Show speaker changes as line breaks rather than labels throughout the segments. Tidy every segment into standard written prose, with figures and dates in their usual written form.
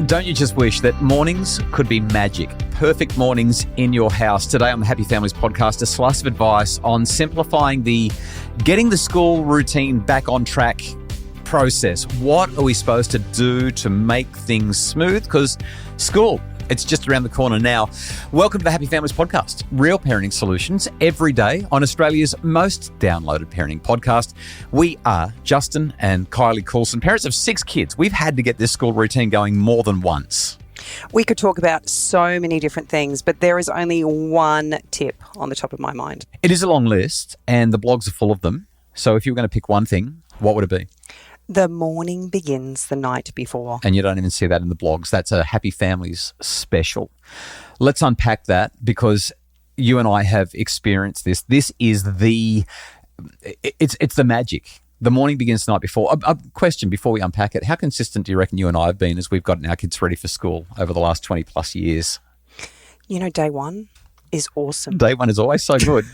Don't you just wish that mornings could be magic? Perfect mornings in your house. Today on the Happy Families podcast, a slice of advice on simplifying the getting the school routine back on track process. What are we supposed to do to make things smooth? Because school, it's just around the corner now. Welcome to the Happy Families podcast. Real parenting solutions every day on Australia's most downloaded parenting podcast. We are Justin and Kylie Coulson, parents of 6 kids. We've had to get this school routine going more than once.
We could talk about so many different things, but there is only one tip on the top of my mind.
It is a long list and the blogs are full of them. So if you were going to pick one thing, what would it be?
The morning begins the night before.
And you don't even see that in the blogs. That's a Happy Families special. Let's unpack that because you and I have experienced this. This is it's the magic. The morning begins the night before. A question before we unpack it. How consistent do you reckon you and I have been as we've gotten our kids ready for school over the last 20 plus years?
You know, day one is awesome.
Day one is always so good.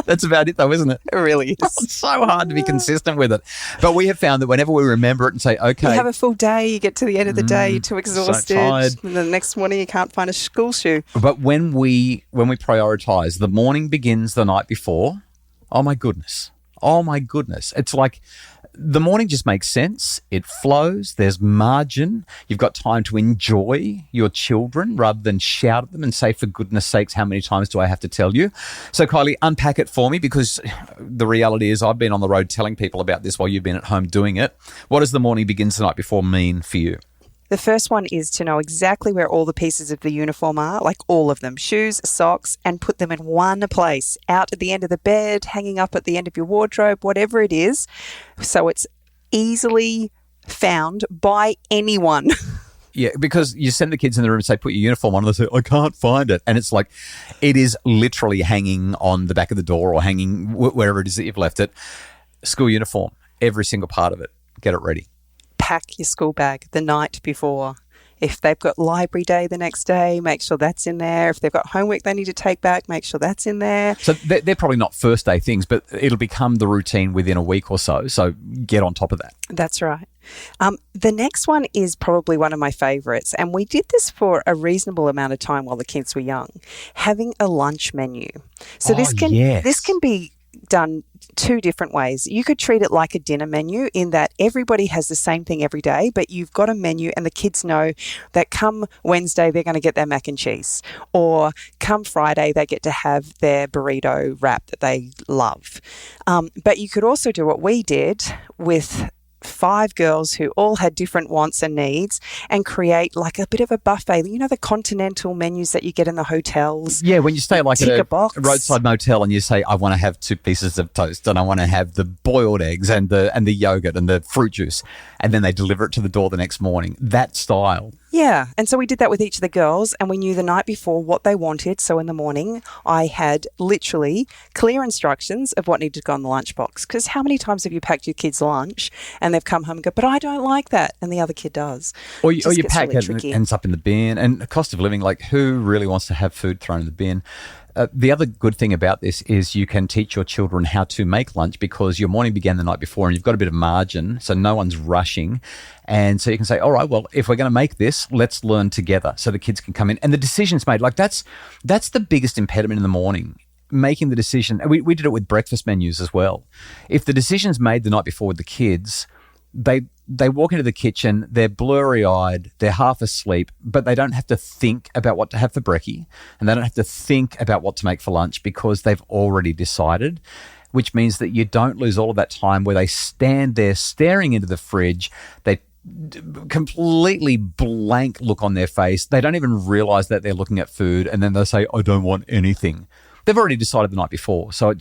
That's about it though, isn't it?
It really is.
It's so hard to be consistent with it. But we have found that whenever we remember it and say, okay.
You have a full day, you get to the end of the day, you're too exhausted.
So tired.
And the next morning you can't find a school shoe.
But when we prioritise, the morning begins the night before. Oh my goodness. It's like the morning just makes sense. It flows. There's margin. You've got time to enjoy your children rather than shout at them and say, for goodness sakes, how many times do I have to tell you? So Kylie, unpack it for me because the reality is I've been on the road telling people about this while you've been at home doing it. What does the morning begins the night before mean for you?
The first one is to know exactly where all the pieces of the uniform are, like all of them, shoes, socks, and put them in one place, out at the end of the bed, hanging up at the end of your wardrobe, whatever it is, so it's easily found by anyone.
Yeah, because you send the kids in the room and say, put your uniform on, and they say, I can't find it. And it's like, it is literally hanging on the back of the door or hanging wherever it is that you've left it. School uniform, every single part of it. Get it ready.
Pack your school bag the night before. If they've got library day the next day, make sure that's in there. If they've got homework they need to take back, make sure that's in there.
So they're probably not first day things, but it'll become the routine within a week or so. So get on top of that.
That's right. The next one is probably one of my favourites, and we did this for a reasonable amount of time while the kids were young, having a lunch menu. So this can be done 2 different ways. You could treat it like a dinner menu in that everybody has the same thing every day, but you've got a menu and the kids know that come Wednesday they're going to get their mac and cheese, or come Friday they get to have their burrito wrap that they love. But you could also do what we did with 5 girls who all had different wants and needs and create like a bit of a buffet. You know, the continental menus that you get in the hotels?
Yeah, when you stay like at
a
roadside motel and you say, I want to have 2 pieces of toast and I want to have the boiled eggs and the yogurt and the fruit juice, and then they deliver it to the door the next morning. That style.
Yeah, and so we did that with each of the girls and we knew the night before what they wanted. So in the morning, I had literally clear instructions of what needed to go in the lunchbox. Because how many times have you packed your kids' lunch and they've come home and go, but I don't like that, and the other kid does.
Or you pack it and it ends up in the bin. And the cost of living, like who really wants to have food thrown in the bin? The other good thing about this is you can teach your children how to make lunch because your morning began the night before and you've got a bit of margin, so no one's rushing. And so you can say, all right, well, if we're going to make this, let's learn together so the kids can come in. And the decision's made. Like that's the biggest impediment in the morning, making the decision. And we did it with breakfast menus as well. If the decision's made the night before with the kids, they walk into the kitchen, they're blurry-eyed, they're half asleep, but they don't have to think about what to have for brekkie and they don't have to think about what to make for lunch because they've already decided, which means that you don't lose all of that time where they stand there staring into the fridge, they completely blank look on their face, they don't even realise that they're looking at food, and then they say, I don't want anything. They've already decided the night before, so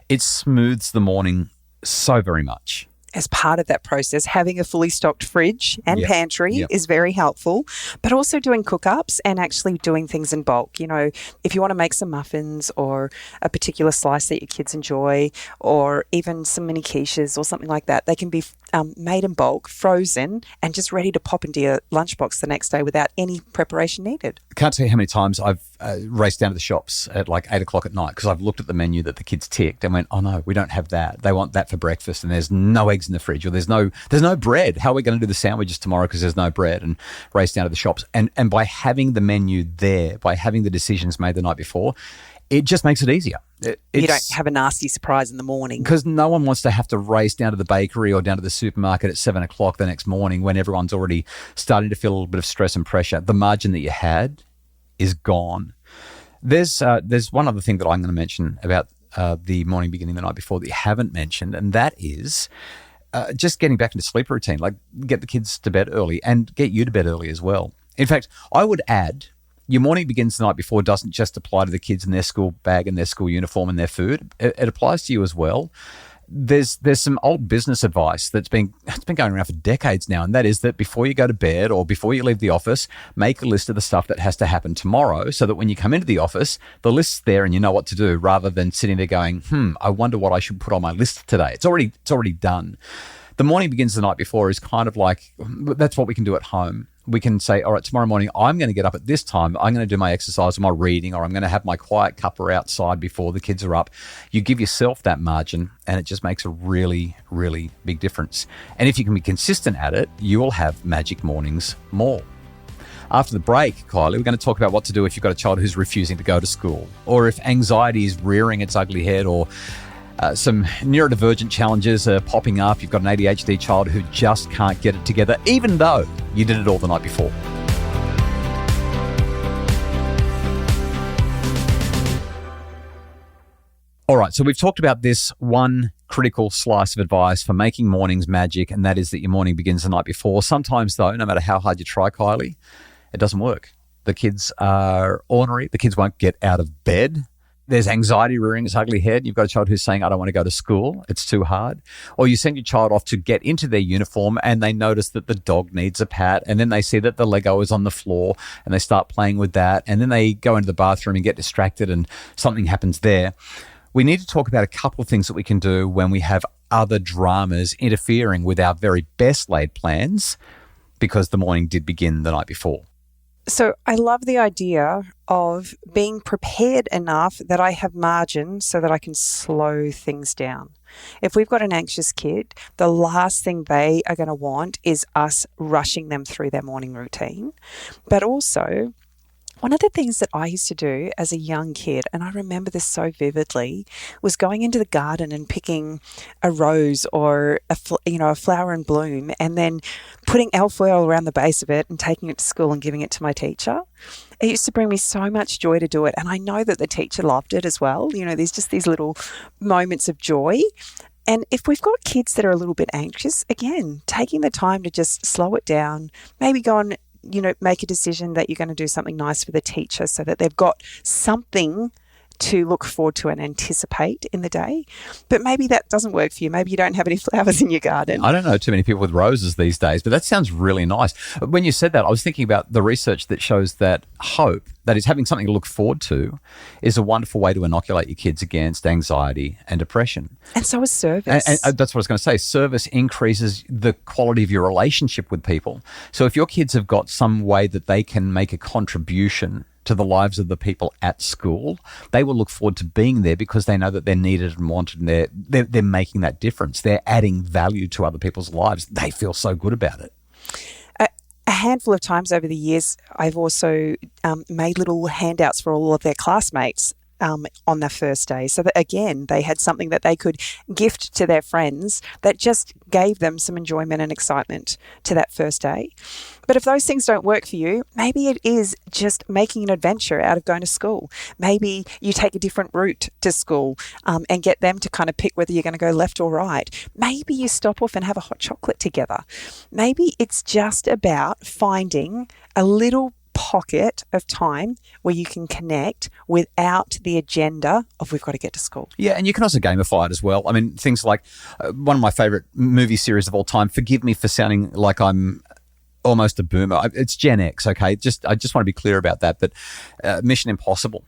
it smooths the morning so very much.
As part of that process, having a fully stocked fridge and pantry is very helpful, but also doing cook-ups and actually doing things in bulk. You know, if you want to make some muffins or a particular slice that your kids enjoy, or even some mini quiches or something like that, they can be made in bulk, frozen, and just ready to pop into your lunchbox the next day without any preparation needed.
Can't tell you how many times I've raced down to the shops at like 8 o'clock at night because I've looked at the menu that the kids ticked and went, oh no, we don't have that. They want that for breakfast and there's no eggs in the fridge or there's no bread. How are we going to do the sandwiches tomorrow because there's no bread? And race down to the shops. And by having the menu there, by having the decisions made the night before, it just makes it easier.
You don't have a nasty surprise in the morning.
Because no one wants to have to race down to the bakery or down to the supermarket at 7 o'clock the next morning when everyone's already starting to feel a little bit of stress and pressure. The margin that you had is gone. There's one other thing that I'm going to mention about the morning beginning the night before that you haven't mentioned, and that is just getting back into sleep routine. Like get the kids to bed early and get you to bed early as well. In fact, I would add your morning begins the night before doesn't just apply to the kids in their school bag and their school uniform and their food. It applies to you as well. There's some old business advice it's been going around for decades now, and that is that before you go to bed or before you leave the office, make a list of the stuff that has to happen tomorrow so that when you come into the office, the list's there and you know what to do rather than sitting there going, I wonder what I should put on my list today. It's already done. The morning begins the night before is kind of like, that's what we can do at home. We can say, all right, tomorrow morning, I'm going to get up at this time. I'm going to do my exercise or my reading, or I'm going to have my quiet cuppa outside before the kids are up. You give yourself that margin and it just makes a really, really big difference. And if you can be consistent at it, you will have magic mornings more. After the break, Kylie, we're going to talk about what to do if you've got a child who's refusing to go to school, or if anxiety is rearing its ugly head, or some neurodivergent challenges are popping up. You've got an ADHD child who just can't get it together, even though you did it all the night before. All right, so we've talked about this one critical slice of advice for making mornings magic, and that is that your morning begins the night before. Sometimes, though, no matter how hard you try, Kylie, it doesn't work. The kids are ornery. The kids won't get out of bed. There's anxiety rearing its ugly head. You've got a child who's saying, I don't want to go to school. It's too hard. Or you send your child off to get into their uniform and they notice that the dog needs a pat, and then they see that the Lego is on the floor and they start playing with that, and then they go into the bathroom and get distracted and something happens there. We need to talk about a couple of things that we can do when we have other dramas interfering with our very best laid plans because the morning did begin the night before.
So I love the idea of being prepared enough that I have margin so that I can slow things down. If we've got an anxious kid, the last thing they are going to want is us rushing them through their morning routine. But also, one of the things that I used to do as a young kid, and I remember this so vividly, was going into the garden and picking a rose or a flower in bloom, and then putting alfoil around the base of it and taking it to school and giving it to my teacher. It used to bring me so much joy to do it, and I know that the teacher loved it as well. There's just these little moments of joy. And if we've got kids that are a little bit anxious, again, taking the time to just slow it down, maybe go and make a decision that you're going to do something nice for the teacher so that they've got something to look forward to and anticipate in the day. But maybe that doesn't work for you. Maybe you don't have any flowers in your garden.
I don't know too many people with roses these days, but that sounds really nice. When you said that, I was thinking about the research that shows that hope, that is having something to look forward to, is a wonderful way to inoculate your kids against anxiety and depression.
And so is service.
And that's what I was going to say. Service increases the quality of your relationship with people. So if your kids have got some way that they can make a contribution to the lives of the people at school, they will look forward to being there because they know that they're needed and wanted, and they're making that difference. They're adding value to other people's lives. They feel so good about it.
A handful of times over the years, I've also made little handouts for all of their classmates on their first day, so that again they had something that they could gift to their friends that just gave them some enjoyment and excitement to that first day. But if those things don't work for you, maybe it is just making an adventure out of going to school. Maybe you take a different route to school and get them to kind of pick whether you're going to go left or right. Maybe you stop off and have a hot chocolate together. Maybe it's just about finding a little pocket of time where you can connect without the agenda of we've got to get to school.
Yeah, and you can also gamify it as well. I mean, things like one of my favorite movie series of all time, forgive me for sounding like I'm almost a boomer. It's Gen X, okay? I just want to be clear about that. But Mission Impossible.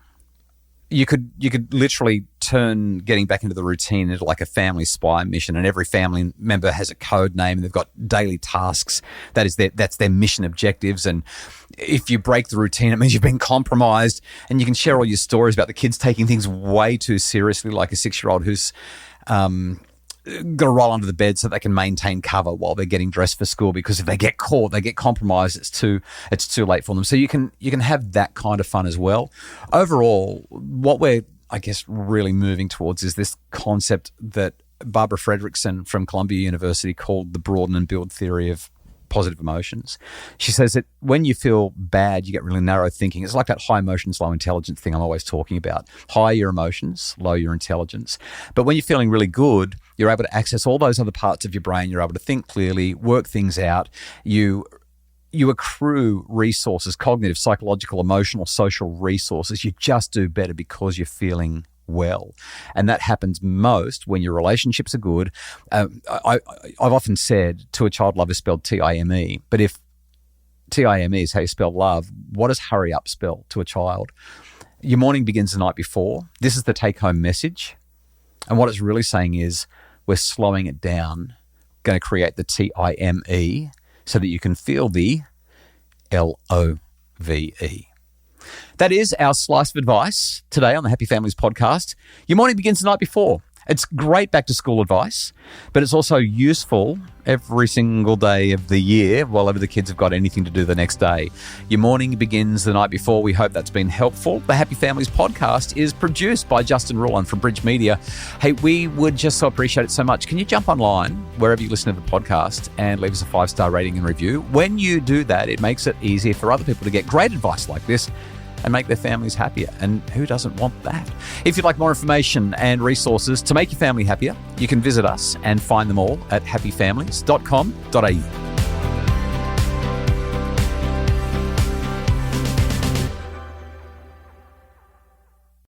you could literally turn getting back into the routine into like a family spy mission, and every family member has a code name and they've got daily tasks. That's their mission objectives. And if you break the routine, it means you've been compromised, and you can share all your stories about the kids taking things way too seriously, like a 6-year-old who's got to roll under the bed so they can maintain cover while they're getting dressed for school, because if they get caught, they get compromised, it's too late for them. So you can have that kind of fun as well. Overall, what we're, I guess, really moving towards is this concept that Barbara Fredrickson from Columbia University called the broaden and build theory of positive emotions. She says that when you feel bad, you get really narrow thinking. It's like that high emotions, low intelligence thing I'm always talking about. High your emotions, low your intelligence. But when you're feeling really good, you're able to access all those other parts of your brain. You're able to think clearly, work things out. You accrue resources, cognitive, psychological, emotional, social resources. You just do better because you're feeling well. And that happens most when your relationships are good. I've often said to a child, love is spelled T-I-M-E, but if T-I-M-E is how you spell love, what does hurry up spell to a child? Your morning begins the night before. This is the take-home message. And what it's really saying is we're slowing it down, going to create the T-I-M-E so that you can feel the L-O-V-E. That is our slice of advice today on the Happy Families podcast. Your morning begins the night before. It's great back to school advice, but it's also useful every single day of the year while ever the kids have got anything to do the next day. Your morning begins the night before. We hope that's been helpful. The Happy Families podcast is produced by Justin Ruland from Bridge Media. Hey, we would just so appreciate it so much. Can you jump online wherever you listen to the podcast and leave us a 5-star rating and review? When you do that, it makes it easier for other people to get great advice like this and make their families happier. And who doesn't want that? If you'd like more information and resources to make your family happier, you can visit us and find them all at happyfamilies.com.au.